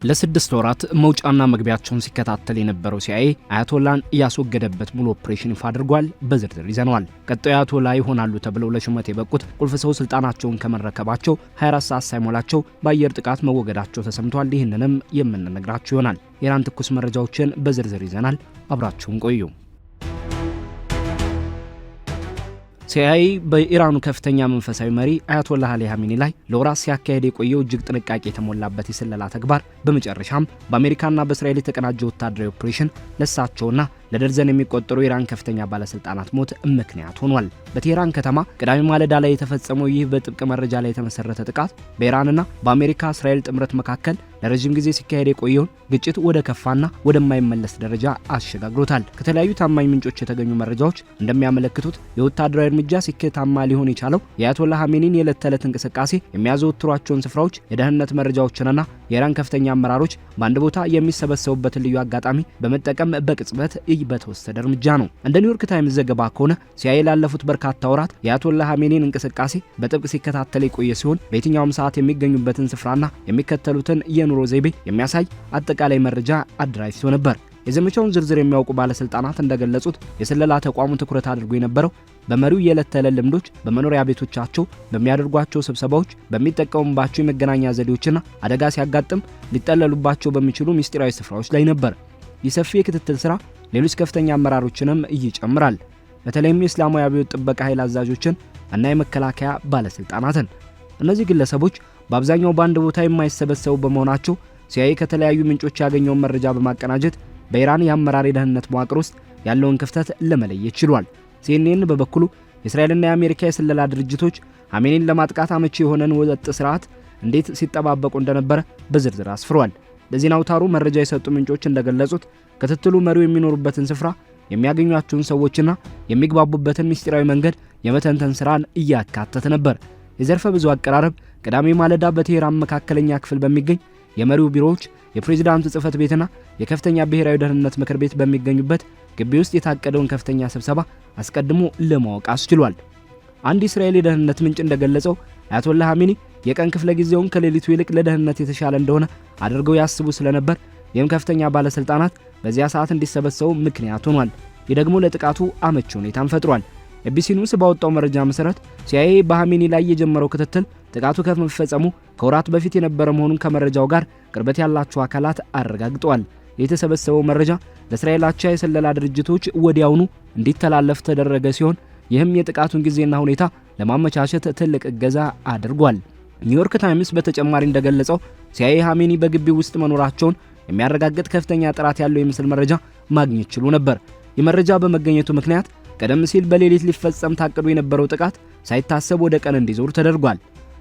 ለስድስት ወራት መውጫና መግቢያቸውን ሲከታተል የነበረው ሲአይኤ አያቶላን ያስወገደበት ሙሉ ኦፕሬሽን ይፋ አድርጓል። በዝርዝር ይዘነዋል። ቀጣዩ አያቶላ ይሆናሉ ተብለው ለሹመት የበቁት ቁልፍ ሰው ስልጣናቸውን ከመረከባቸው 24 ሰዓት ሳይሞላቸው በአየር ጥቃት መወገዳቸው ተሰምቷል። ይህንንም የምንነግራችሁ ይሆናል። የኢራን ትኩስ መረጃዎችን በዝርዝር ይዘናል። አብራችሁን ቆዩ። ሲአይኤ በኢራኑ ከፍተኛ መንፈሳዊ መሪ አያቶላህ አሊ ኻሜኒ ላይ ለወራት ሲያካሄድ የቆየው እጅግ ጥንቃቄ የተሞላበት የስለላ ተግባር በመጨረሻም በአሜሪካና በእስራኤል የተቀናጀ ወታደራዊ ኦፕሬሽን ለሳቸውና ለደርዘን የሚቆጠሩ የኢራን ከፍተኛ ባለስልጣናት ሞት ምክንያት ሆኗል። በቴህራን ከተማ ቅዳሜ ማለዳ ላይ የተፈጸመው ይህ በጥብቅ መረጃ ላይ የተመሰረተ ጥቃት በኢራንና በአሜሪካ እስራኤል ጥምረት መካከል ለረጅም ጊዜ ሲካሄድ የቆየውን ግጭት ወደ ከፋና ወደማይመለስ ደረጃ አሸጋግሮታል። ከተለያዩ ታማኝ ምንጮች የተገኙ መረጃዎች እንደሚያመለክቱት የወታደራዊ እርምጃ ስኬታማ ሊሆን የቻለው የአያቶላህ ኻሜኒን የዕለት ተዕለት እንቅስቃሴ የሚያዘወትሯቸውን ስፍራዎች፣ የደህንነት መረጃዎችንና የኢራን ከፍተኛ አመራሮች በአንድ ቦታ የሚሰበሰቡበትን ልዩ አጋጣሚ በመጠቀም በቅጽበት በተወሰደ እርምጃ ነው። እንደ ኒውዮርክ ታይምስ ዘገባ ከሆነ ሲአይኤ ላለፉት በርካታ ወራት የአያቶላህ ኻሜኒን እንቅስቃሴ በጥብቅ ሲከታተል የቆየ ሲሆን በየትኛውም ሰዓት የሚገኙበትን ስፍራና የሚከተሉትን የኑሮ ዘይቤ የሚያሳይ አጠቃላይ መረጃ አደራጅቶ ነበር። የዘመቻውን ዝርዝር የሚያውቁ ባለስልጣናት እንደገለጹት የስለላ ተቋሙ ትኩረት አድርጎ የነበረው በመሪው የዕለት ተዕለት ልምዶች፣ በመኖሪያ ቤቶቻቸው በሚያደርጓቸው ስብሰባዎች፣ በሚጠቀሙባቸው የመገናኛ ዘዴዎችና አደጋ ሲያጋጥም ሊጠለሉባቸው በሚችሉ ምስጢራዊ ስፍራዎች ላይ ነበር። ይህ ሰፊ የክትትል ስራ ሌሎች ከፍተኛ አመራሮችንም ይጨምራል። በተለይም የእስላማዊ አብዮት ጥበቃ ኃይል አዛዦችን እና የመከላከያ ባለስልጣናትን። እነዚህ ግለሰቦች በአብዛኛው በአንድ ቦታ የማይሰበሰቡ በመሆናቸው ሲአይኤ ከተለያዩ ምንጮች ያገኘውን መረጃ በማቀናጀት በኢራን የአመራር የደህንነት መዋቅር ውስጥ ያለውን ክፍተት ለመለየት ችሏል። ሲኤንኤን በበኩሉ የእስራኤልና የአሜሪካ የስለላ ድርጅቶች ኻሜኒን ለማጥቃት አመቺ የሆነን ወጥ ስርዓት እንዴት ሲጠባበቁ እንደነበረ በዝርዝር አስፍሯል። ለዜና አውታሩ መረጃ የሰጡ ምንጮች እንደገለጹት ክትትሉ መሪው የሚኖሩበትን ስፍራ፣ የሚያገኟቸውን ሰዎችና የሚግባቡበትን ምስጢራዊ መንገድ የመተንተን ስራን እያካተተ ነበር። የዘርፈ ብዙ አቀራረብ ቅዳሜ ማለዳ በቴህራን መካከለኛ ክፍል በሚገኝ የመሪው ቢሮዎች፣ የፕሬዝዳንቱ ጽህፈት ቤትና የከፍተኛ ብሔራዊ ደህንነት ምክር ቤት በሚገኙበት ግቢ ውስጥ የታቀደውን ከፍተኛ ስብሰባ አስቀድሞ ለማወቅ አስችሏል። አንድ እስራኤል የደህንነት ምንጭ እንደገለጸው አያቶላህ ኻሜኒ የቀን ክፍለ ጊዜውን ከሌሊቱ ይልቅ ለደህንነት የተሻለ እንደሆነ አድርገው ያስቡ ስለነበር ይህም ከፍተኛ ባለስልጣናት በዚያ ሰዓት እንዲሰበሰቡ ምክንያት ሆኗል። ይህ ደግሞ ለጥቃቱ አመቺ ሁኔታን ፈጥሯል። ኤቢሲ ኒውስ ባወጣው መረጃ መሰረት ሲአይኤ በኻሜኒ ላይ የጀመረው ክትትል ጥቃቱ ከመፈጸሙ ከወራት በፊት የነበረ መሆኑን ከመረጃው ጋር ቅርበት ያላቸው አካላት አረጋግጠዋል። የተሰበሰበው መረጃ ለእስራኤል አቻ የስለላ ድርጅቶች ወዲያውኑ እንዲተላለፍ ተደረገ ሲሆን ይህም የጥቃቱን ጊዜና ሁኔታ ለማመቻቸት ትልቅ እገዛ አድርጓል። ኒውዮርክ ታይምስ በተጨማሪ እንደገለጸው ሲአይኤ ኻሜኒ በግቢው ውስጥ መኖራቸውን የሚያረጋግጥ ከፍተኛ ጥራት ያለው የምስል መረጃ ማግኘት ችሎ ነበር። የመረጃ በመገኘቱ ምክንያት ቀደም ሲል በሌሊት ሊፈጸም ታቅዶ የነበረው ጥቃት ሳይታሰብ ወደ ቀን እንዲዞር ተደርጓል።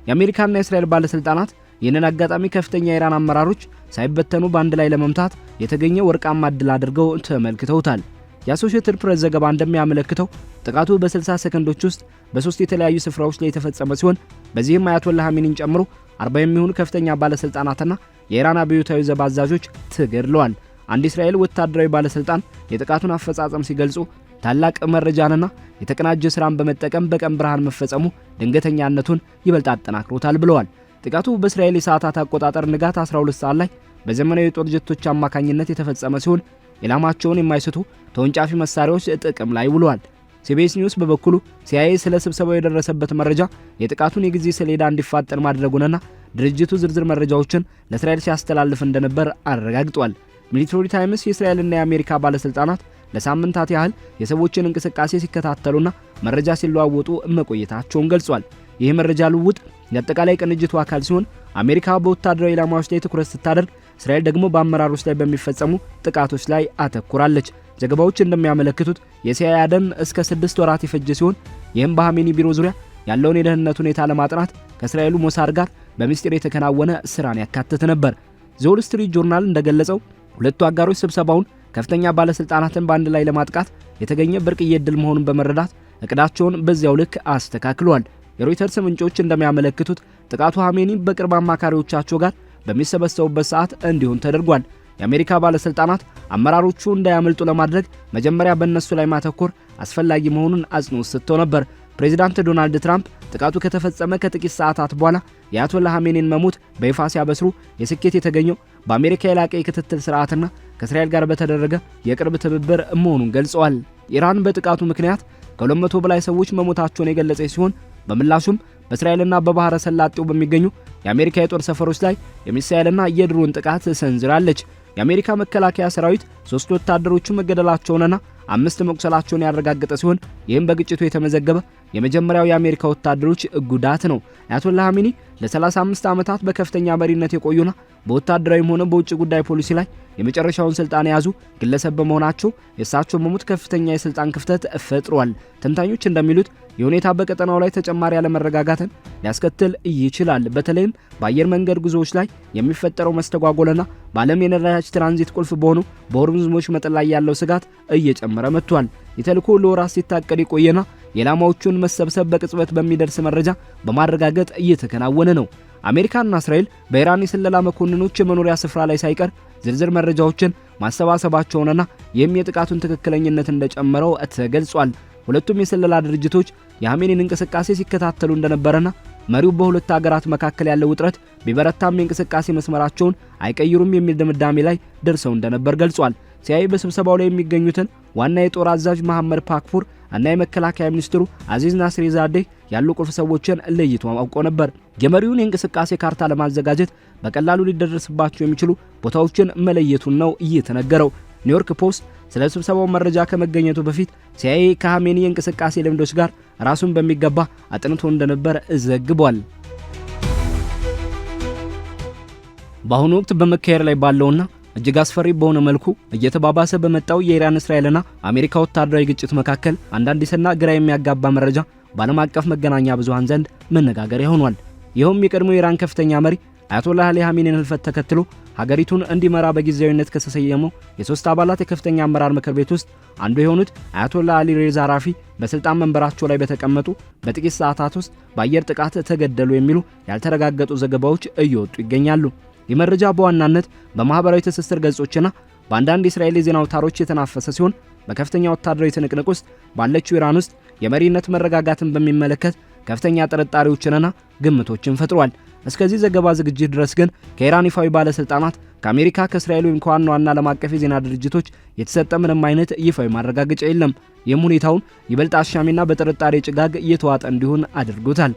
የአሜሪካና የእስራኤል ባለስልጣናት ይህንን አጋጣሚ ከፍተኛ የኢራን አመራሮች ሳይበተኑ በአንድ ላይ ለመምታት የተገኘ ወርቃማ ዕድል አድርገው ተመልክተውታል። የአሶሺየትድ ፕሬስ ዘገባ እንደሚያመለክተው ጥቃቱ በ60 ሰከንዶች ውስጥ በሶስት የተለያዩ ስፍራዎች ላይ የተፈጸመ ሲሆን በዚህም አያቶላህ ኻሜኒን ጨምሮ 40 የሚሆኑ ከፍተኛ ባለስልጣናትና የኢራን አብዮታዊ ዘብ አዛዦች ተገድለዋል። አንድ እስራኤል ወታደራዊ ባለስልጣን የጥቃቱን አፈጻጸም ሲገልጹ ታላቅ መረጃንና የተቀናጀ ስራን በመጠቀም በቀን ብርሃን መፈጸሙ ድንገተኛነቱን ይበልጥ አጠናክሮታል ብለዋል። ጥቃቱ በእስራኤል የሰዓታት አቆጣጠር ንጋት 12 ሰዓት ላይ በዘመናዊ የጦር ጀቶች አማካኝነት የተፈጸመ ሲሆን ኢላማቸውን የማይስቱ ተወንጫፊ መሳሪያዎች ጥቅም ላይ ውለዋል። ሲቢኤስ ኒውስ በበኩሉ ሲአይኤ ስለ ስብሰባው የደረሰበት መረጃ የጥቃቱን የጊዜ ሰሌዳ እንዲፋጠን ማድረጉንና ድርጅቱ ዝርዝር መረጃዎችን ለእስራኤል ሲያስተላልፍ እንደነበር አረጋግጧል። ሚሊተሪ ታይምስ የእስራኤልና የአሜሪካ ባለስልጣናት ለሳምንታት ያህል የሰዎችን እንቅስቃሴ ሲከታተሉና መረጃ ሲለዋወጡ መቆየታቸውን ገልጿል። ይህ መረጃ ልውውጥ የአጠቃላይ ቅንጅቱ አካል ሲሆን አሜሪካ በወታደራዊ ኢላማዎች ላይ ትኩረት ስታደርግ፣ እስራኤል ደግሞ በአመራሮች ላይ በሚፈጸሙ ጥቃቶች ላይ አተኩራለች። ዘገባዎች እንደሚያመለክቱት የሲአይኤ አደን እስከ 6 ወራት የፈጀ ሲሆን ይህም በኻሜኒ ቢሮ ዙሪያ ያለውን የደህንነት ሁኔታ ለማጥናት ከእስራኤሉ ሞሳድ ጋር በሚስጥር የተከናወነ ስራን ያካተተ ነበር። ዘ ዎል ስትሪት ጆርናል እንደገለጸው ሁለቱ አጋሮች ስብሰባውን ከፍተኛ ባለስልጣናትን በአንድ ላይ ለማጥቃት የተገኘ ብርቅዬ ዕድል መሆኑን በመረዳት እቅዳቸውን በዚያው ልክ አስተካክለዋል። የሮይተርስ ምንጮች እንደሚያመለክቱት ጥቃቱ ኻሜኒ በቅርብ አማካሪዎቻቸው ጋር በሚሰበሰቡበት ሰዓት እንዲሆን ተደርጓል። የአሜሪካ ባለስልጣናት አመራሮቹ እንዳያመልጡ ለማድረግ መጀመሪያ በእነሱ ላይ ማተኮር አስፈላጊ መሆኑን አጽንኦት ሰጥተው ነበር። ፕሬዚዳንት ዶናልድ ትራምፕ ጥቃቱ ከተፈጸመ ከጥቂት ሰዓታት በኋላ የአያቶላ ኻሜኒን መሞት በይፋ ሲያበስሩ የስኬት የተገኘው በአሜሪካ የላቀ የክትትል ስርዓትና ከእስራኤል ጋር በተደረገ የቅርብ ትብብር መሆኑን ገልጸዋል። ኢራን በጥቃቱ ምክንያት ከ200 በላይ ሰዎች መሞታቸውን የገለጸች ሲሆን በምላሹም በእስራኤልና በባህረ ሰላጤው በሚገኙ የአሜሪካ የጦር ሰፈሮች ላይ የሚሳኤልና የድሮን ጥቃት ሰንዝራለች። የአሜሪካ መከላከያ ሰራዊት 3 ወታደሮቹ መገደላቸውንና 5 መቁሰላቸውን ያረጋገጠ ሲሆን ይህም በግጭቱ የተመዘገበ የመጀመሪያው የአሜሪካ ወታደሮች ጉዳት ነው። አያቶላ ኻሜኒ ለ35 ዓመታት በከፍተኛ መሪነት የቆዩና በወታደራዊም ሆነ በውጭ ጉዳይ ፖሊሲ ላይ የመጨረሻውን ስልጣን የያዙ ግለሰብ በመሆናቸው የእሳቸው መሞት ከፍተኛ የስልጣን ክፍተት ፈጥሯል። ተንታኞች እንደሚሉት የሁኔታ በቀጠናው ላይ ተጨማሪ ያለመረጋጋትን ሊያስከትል ይችላል። በተለይም በአየር መንገድ ጉዞዎች ላይ የሚፈጠረው መስተጓጎልና በዓለም የነዳጅ ትራንዚት ቁልፍ በሆኑ በሆርሙዝ ወሽመጥ ላይ ያለው ስጋት እየጨመረ መጥቷል። የተልእኮ ለወራት ሲታቀድ የቆየና የዓላማዎቹን መሰብሰብ በቅጽበት በሚደርስ መረጃ በማረጋገጥ እየተከናወነ ነው። አሜሪካና እስራኤል በኢራን የስለላ መኮንኖች የመኖሪያ ስፍራ ላይ ሳይቀር ዝርዝር መረጃዎችን ማሰባሰባቸውንና ይህም የጥቃቱን ትክክለኝነት እንደጨመረው ተገልጿል። ሁለቱም የስለላ ድርጅቶች የኻሜኒን እንቅስቃሴ ሲከታተሉ እንደነበረና መሪው በሁለት ሀገራት መካከል ያለው ውጥረት ቢበረታም የእንቅስቃሴ መስመራቸውን አይቀይሩም የሚል ድምዳሜ ላይ ደርሰው እንደነበር ገልጿል። ሲአይኤ በስብሰባው ላይ የሚገኙትን ዋና የጦር አዛዥ መሐመድ ፓክፉር እና የመከላከያ ሚኒስትሩ አዚዝ ናስሪዛዴህ ያሉ ቁልፍ ሰዎችን ለይቶ አውቆ ነበር። የመሪውን የእንቅስቃሴ ካርታ ለማዘጋጀት በቀላሉ ሊደረስባቸው የሚችሉ ቦታዎችን መለየቱን ነው እየተነገረው። ኒውዮርክ ፖስት ስለ ስብሰባው መረጃ ከመገኘቱ በፊት ሲአይኤ ከኻሜኒ የእንቅስቃሴ ልምዶች ጋር ራሱን በሚገባ አጥንቶ እንደነበር ዘግቧል። በአሁኑ ወቅት በመካሄድ ላይ ባለውና እጅግ አስፈሪ በሆነ መልኩ እየተባባሰ በመጣው የኢራን እስራኤልና አሜሪካ ወታደራዊ ግጭት መካከል አንዳንዲስና ግራ የሚያጋባ መረጃ በዓለም አቀፍ መገናኛ ብዙሃን ዘንድ መነጋገሪያ ሆኗል። ይኸውም የቀድሞ የኢራን ከፍተኛ መሪ አያቶላ ኻሜኒን ህልፈት ተከትሎ ሀገሪቱን እንዲመራ በጊዜያዊነት ከተሰየመው የሶስት አባላት የከፍተኛ አመራር ምክር ቤት ውስጥ አንዱ የሆኑት አያቶላ አሊ ሬዛ አራፊ በስልጣን መንበራቸው ላይ በተቀመጡ በጥቂት ሰዓታት ውስጥ በአየር ጥቃት ተገደሉ የሚሉ ያልተረጋገጡ ዘገባዎች እየወጡ ይገኛሉ። የመረጃ በዋናነት በማህበራዊ ትስስር ገጾችና በአንዳንድ የእስራኤል የዜና አውታሮች የተናፈሰ ሲሆን በከፍተኛ ወታደራዊ ትንቅንቅ ውስጥ ባለችው ኢራን ውስጥ የመሪነት መረጋጋትን በሚመለከት ከፍተኛ ጥርጣሬዎችንና ግምቶችን ፈጥሯል። እስከዚህ ዘገባ ዝግጅት ድረስ ግን ከኢራን ይፋዊ ባለስልጣናት ከአሜሪካ፣ ከእስራኤል ወይም ከዋና ዋና ዓለም አቀፍ የዜና ድርጅቶች የተሰጠ ምንም አይነት ይፋዊ ማረጋገጫ የለም። ይህም ሁኔታውን ይበልጥ አሻሚና በጥርጣሬ ጭጋግ እየተዋጠ እንዲሆን አድርጎታል።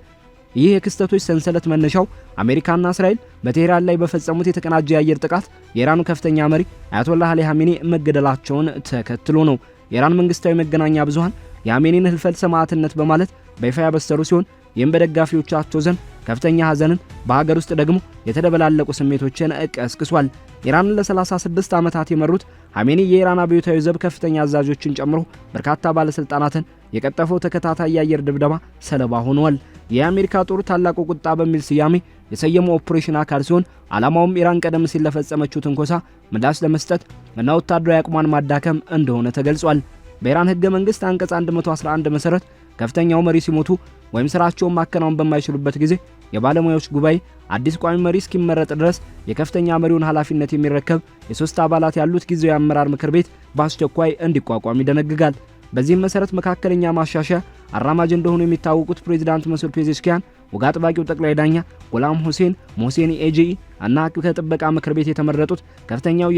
ይህ የክስተቶች ሰንሰለት መነሻው አሜሪካና እስራኤል በቴህራን ላይ በፈጸሙት የተቀናጀ የአየር ጥቃት የኢራኑ ከፍተኛ መሪ አያቶላ ኻሜኒ መገደላቸውን ተከትሎ ነው። የኢራን መንግስታዊ መገናኛ ብዙሃን የኻሜኒን ህልፈት ሰማዕትነት በማለት በይፋ ያበሰሩ ሲሆን ይህም በደጋፊዎቻቸው ዘንድ ከፍተኛ ሐዘንን በሀገር ውስጥ ደግሞ የተደበላለቁ ስሜቶችን ቀስቅሷል። ኢራንን ለ36 ዓመታት የመሩት ኻሜኒ የኢራን አብዮታዊ ዘብ ከፍተኛ አዛዦችን ጨምሮ በርካታ ባለስልጣናትን የቀጠፈው ተከታታይ የአየር ድብደባ ሰለባ ሆነዋል። የአሜሪካ ጦር ታላቁ ቁጣ በሚል ስያሜ የሰየመው ኦፕሬሽን አካል ሲሆን ዓላማውም ኢራን ቀደም ሲል ለፈጸመችው ትንኮሳ ምላሽ ለመስጠት እና ወታደራዊ አቅሟን ማዳከም እንደሆነ ተገልጿል። በኢራን ህገ መንግስት አንቀጽ 111 መሰረት ከፍተኛው መሪ ሲሞቱ ወይም ስራቸውን ማከናወን በማይችሉበት ጊዜ የባለሙያዎች ጉባኤ አዲስ ቋሚ መሪ እስኪመረጥ ድረስ የከፍተኛ መሪውን ኃላፊነት የሚረከብ የሶስት አባላት ያሉት ጊዜያዊ አመራር ምክር ቤት በአስቸኳይ እንዲቋቋም ይደነግጋል። በዚህም መሰረት መካከለኛ ማሻሻያ አራማጅ እንደሆኑ የሚታወቁት ፕሬዝዳንት መሱድ ፔዜሽኪያን ወግ አጥባቂው ጠቅላይ ዳኛ ጎላም ሁሴን ሞሴኒ ኤጂኢ እና ከጥበቃ ምክር ቤት የተመረጡት ከፍተኛው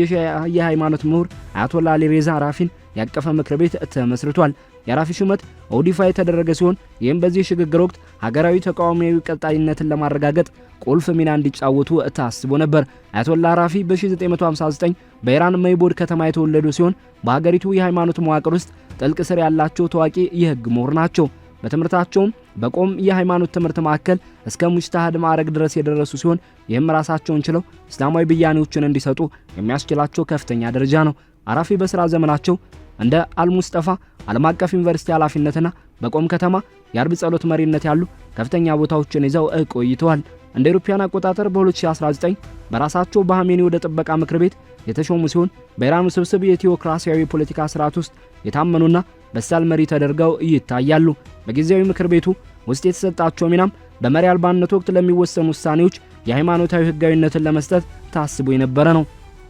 የሃይማኖት ምሁር አያቶላ አሊ ሬዛ አራፊን ያቀፈ ምክር ቤት ተመስርቷል። የአራፊ ሹመት ኦዲፋ የተደረገ ሲሆን ይህም በዚህ ሽግግር ወቅት ሀገራዊ ተቃዋሚያዊ ቀጣይነትን ለማረጋገጥ ቁልፍ ሚና እንዲጫወቱ ታስቦ ነበር። አያቶላ አራፊ በ1959 በኢራን መይቦድ ከተማ የተወለዱ ሲሆን በሀገሪቱ የሃይማኖት መዋቅር ውስጥ ጥልቅ ስር ያላቸው ታዋቂ የህግ ምሁር ናቸው። በትምህርታቸውም በቆም የሃይማኖት ትምህርት ማዕከል እስከ ሙጅታሃድ ማዕረግ ድረስ የደረሱ ሲሆን ይህም ራሳቸውን ችለው እስላማዊ ብያኔዎችን እንዲሰጡ የሚያስችላቸው ከፍተኛ ደረጃ ነው። አራፊ በስራ ዘመናቸው እንደ አልሙስጠፋ ዓለም አቀፍ ዩኒቨርሲቲ ኃላፊነትና በቆም ከተማ የአርብ ጸሎት መሪነት ያሉ ከፍተኛ ቦታዎችን ይዘው ቆይተዋል። እንደ አውሮፓውያን አቆጣጠር በ2019 በራሳቸው በኻሜኒ ወደ ጥበቃ ምክር ቤት የተሾሙ ሲሆን በኢራን ውስብስብ የቴዎክራሲያዊ ፖለቲካ ስርዓት ውስጥ የታመኑና በሳል መሪ ተደርገው ይታያሉ። በጊዜያዊ ምክር ቤቱ ውስጥ የተሰጣቸው ሚናም በመሪ አልባነት ወቅት ለሚወሰኑ ውሳኔዎች የሃይማኖታዊ ህጋዊነትን ለመስጠት ታስቦ የነበረ ነው።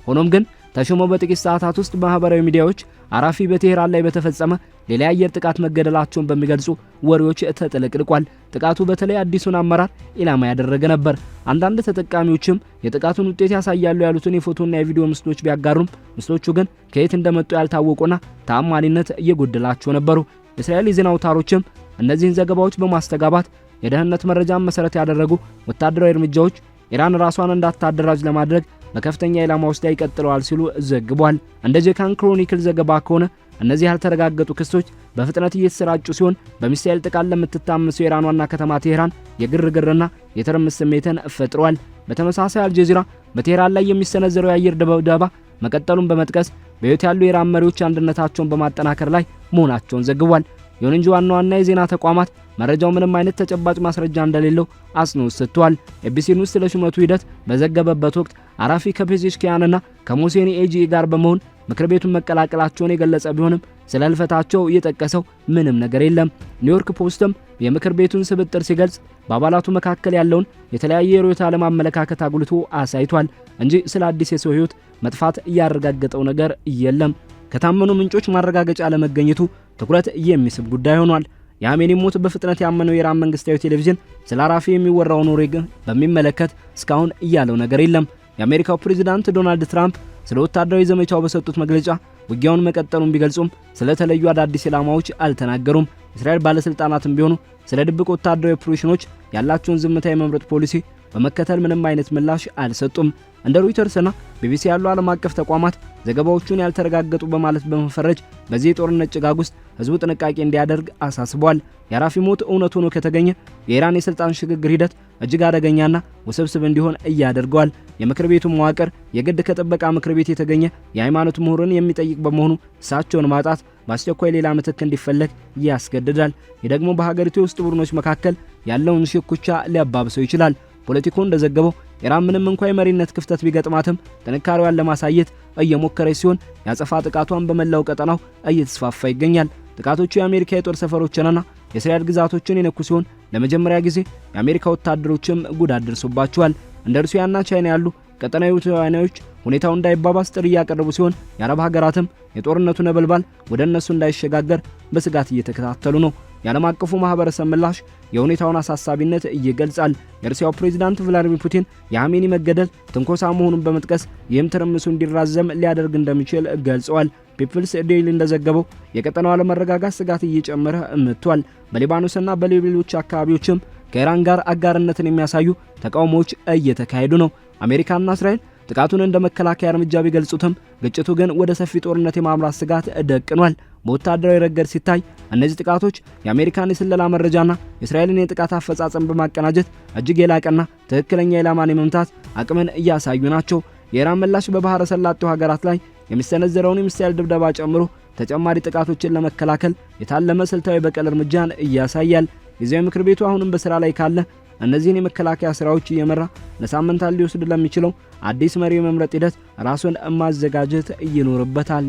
ሆኖም ግን ተሾመው በጥቂት ሰዓታት ውስጥ ማህበራዊ ሚዲያዎች አራፊ በቴህራን ላይ በተፈጸመ ሌላ የአየር ጥቃት መገደላቸውን በሚገልጹ ወሬዎች ተጥለቅልቋል። ጥቃቱ በተለይ አዲሱን አመራር ኢላማ ያደረገ ነበር። አንዳንድ ተጠቃሚዎችም የጥቃቱን ውጤት ያሳያሉ ያሉትን የፎቶና የቪዲዮ ምስሎች ቢያጋሩም ምስሎቹ ግን ከየት እንደመጡ ያልታወቁና ተአማኒነት እየጎደላቸው ነበሩ። የእስራኤል የዜና አውታሮችም እነዚህን ዘገባዎች በማስተጋባት የደህንነት መረጃን መሰረት ያደረጉ ወታደራዊ እርምጃዎች ኢራን ራሷን እንዳታደራጅ ለማድረግ በከፍተኛ ኢላማ ውስጥ ይቀጥለዋል ሲሉ ዘግቧል። እንደ ጄካን ክሮኒክል ዘገባ ከሆነ እነዚህ ያልተረጋገጡ ክሶች በፍጥነት እየተሰራጩ ሲሆን በሚሳኤል ጥቃት ለምትታመሰው የኢራን ዋና ከተማ ቴህራን የግርግርና የትርምስ ስሜትን ፈጥሯል። በተመሳሳይ አልጀዚራ በቴህራን ላይ የሚሰነዘረው የአየር ድብደባ መቀጠሉን በመጥቀስ በሕይወት ያሉ የኢራን መሪዎች አንድነታቸውን በማጠናከር ላይ መሆናቸውን ዘግቧል። ይሁን እንጂ ዋና ዋና የዜና ተቋማት መረጃው ምንም አይነት ተጨባጭ ማስረጃ እንደሌለው አጽንኦት ሰጥቷል። ኤቢሲ ኒውስ ስለ ሹመቱ ሂደት በዘገበበት ወቅት አራፊ ከፔዜሽኪያንና ከሞሴኒ ኤጂ ጋር በመሆን ምክር ቤቱን መቀላቀላቸውን የገለጸ ቢሆንም ስለ ህልፈታቸው የጠቀሰው ምንም ነገር የለም። ኒውዮርክ ፖስትም የምክር ቤቱን ስብጥር ሲገልጽ በአባላቱ መካከል ያለውን የተለያየ የርዕዮተ ዓለም አመለካከት አጉልቶ አሳይቷል እንጂ ስለ አዲስ የሰው ህይወት መጥፋት ያረጋገጠው ነገር የለም። ከታመኑ ምንጮች ማረጋገጫ ለመገኘቱ ትኩረት የሚስብ ጉዳይ ሆኗል። የአሜኒ ሞት በፍጥነት ያመነው የኢራን መንግስታዊ ቴሌቪዥን ስለ አራፊ የሚወራውን ወሬ ግን በሚመለከት እስካሁን እያለው ነገር የለም። የአሜሪካው ፕሬዝዳንት ዶናልድ ትራምፕ ስለ ወታደራዊ ዘመቻው በሰጡት መግለጫ ውጊያውን መቀጠሉን ቢገልጹም ስለተለዩ አዳዲስ ኢላማዎች አልተናገሩም። እስራኤል ባለስልጣናትም ቢሆኑ ስለ ድብቅ ወታደራዊ ኦፕሬሽኖች ያላቸውን ዝምታ የመምረጥ ፖሊሲ በመከተል ምንም አይነት ምላሽ አልሰጡም። እንደ ሮይተርስና ቢቢሲ ያሉ ዓለም አቀፍ ተቋማት ዘገባዎቹን ያልተረጋገጡ በማለት በመፈረጅ በዚህ የጦርነት ጭጋግ ውስጥ ህዝቡ ጥንቃቄ እንዲያደርግ አሳስቧል። የአራፊ ሞት እውነት ሆኖ ከተገኘ የኢራን የስልጣን ሽግግር ሂደት እጅግ አደገኛና ውስብስብ እንዲሆን እያደርገዋል። የምክር ቤቱ መዋቅር የግድ ከጥበቃ ምክር ቤት የተገኘ የሃይማኖት ምሁርን የሚጠይቅ በመሆኑ እሳቸውን ማጣት በአስቸኳይ ሌላ ምትክ እንዲፈለግ ያስገድዳል። ይህ ደግሞ በሀገሪቱ የውስጥ ቡድኖች መካከል ያለውን ሽኩቻ ሊያባብሰው ይችላል። ፖለቲኮ እንደዘገበው ኢራን ምንም እንኳን የመሪነት ክፍተት ቢገጥማትም ጥንካሬዋን ለማሳየት እየሞከረች ሲሆን ያጸፋ ጥቃቷን በመላው ቀጠናው እየተስፋፋ ይገኛል። ጥቃቶቹ የአሜሪካ የጦር ሰፈሮችንና የእስራኤል ግዛቶችን የነኩ ሲሆን ለመጀመሪያ ጊዜ የአሜሪካ ወታደሮችም ጉዳት ደርሶባቸዋል። እንደ ሩሲያና ቻይና ያሉ ቀጠናዊ ተዋናዮች ሁኔታው እንዳይባባስ ጥሪ እያቀረቡ ሲሆን የአረብ ሀገራትም የጦርነቱ ነበልባል ወደ እነሱ እንዳይሸጋገር በስጋት እየተከታተሉ ነው። የዓለም አቀፉ ማህበረሰብ ምላሽ የሁኔታውን አሳሳቢነት ይገልጻል። የሩሲያው ፕሬዝዳንት ቭላዲሚር ፑቲን የአሜኒ መገደል ትንኮሳ መሆኑን በመጥቀስ ይህም ትርምሱ እንዲራዘም ሊያደርግ እንደሚችል ገልጸዋል። ፒፕልስ ዴይሊ እንደዘገበው የቀጠናው አለመረጋጋት ስጋት እየጨመረ መጥቷል። በሊባኖስና በሌሎች አካባቢዎችም ከኢራን ጋር አጋርነትን የሚያሳዩ ተቃውሞዎች እየተካሄዱ ነው። አሜሪካና እስራኤል ጥቃቱን እንደ መከላከያ እርምጃ ቢገልጹትም ግጭቱ ግን ወደ ሰፊ ጦርነት የማምራት ስጋት ደቅኗል። በወታደራዊ ረገድ ሲታይ እነዚህ ጥቃቶች የአሜሪካን የስለላ መረጃና የእስራኤልን የጥቃት አፈጻጸም በማቀናጀት እጅግ የላቀና ትክክለኛ ኢላማን የመምታት አቅምን እያሳዩ ናቸው። የኢራን ምላሽ በባህረ ሰላጤው ሀገራት ላይ የሚሰነዘረውን የሚሳኤል ድብደባ ጨምሮ ተጨማሪ ጥቃቶችን ለመከላከል የታለመ ስልታዊ በቀል እርምጃን ያሳያል። ጊዜያዊ ምክር ቤቱ አሁንም በስራ ላይ ካለ እነዚህን የመከላከያ ስራዎች እየመራ ለሳምንታት ሊወስድ ለሚችለው አዲስ መሪ የመምረጥ ሂደት ራሱን ማዘጋጀት ይኖርበታል።